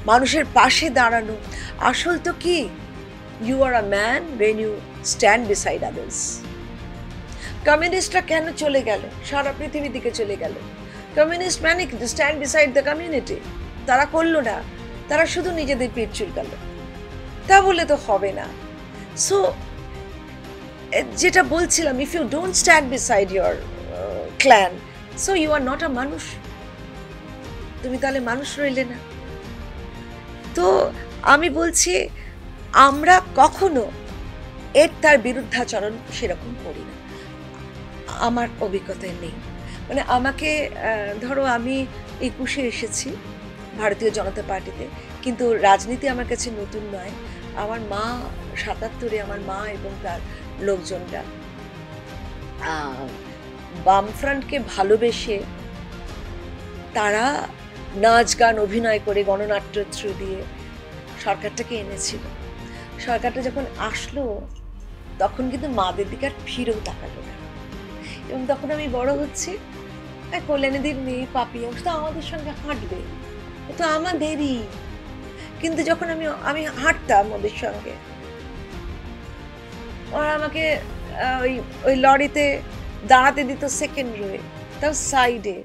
মানুষের পাশে দাঁড়ানো। আসল তো কি, you are a man when you stand beside others. কমিউনিস্টরা কেন চলে গেল, সারা পৃথিবী দিকে চলে গেল? কমিউনিস্ট মানে কিন্তু স্ট্যান্ড বিসাইড দ্য কমিউনিটি। তারা করলো না, তারা শুধু নিজেদের পিঠ চুলকাল। তা বলে তো হবে না। সো যেটা বলছিলাম, if you don't stand beside your clan, so you are not a মানুষ। তুমি তাহলে মানুষ রইলে না। তো আমি বলছি, আমরা কখনো তার বিরুদ্ধাচরণ সেরকম করি না, আমার অভিজ্ঞতায় নেই। মানে আমাকে ধরো আমি 21-এ এসেছি ভারতীয় জনতা পার্টিতে, কিন্তু রাজনীতি আমার কাছে নতুন নয়। আমার মা 77-এ, আমার মা এবং তার লোকজনরা বামফ্রন্টকে ভালোবেসে তারা নাচ গান অভিনয় করে গণনাট্য থ্রু দিয়ে সরকারটাকে এনেছিল। সরকারটা যখন আসলো তখন কিন্তু মাদের দিকে আর ফিরেও তাকালো না। এবং তখন আমি বড় হচ্ছি, কল্যাণীদির মেয়ে পাপিয়া, তো আমাদের সঙ্গে হাঁটবে, তো আমাদেরই। কিন্তু যখন আমি হাঁটতাম ওদের সঙ্গে, ওরা আমাকে ওই লরিতে দাঁড়াতে দিত সেকেন্ড রোয়ে, তাও সাইডে।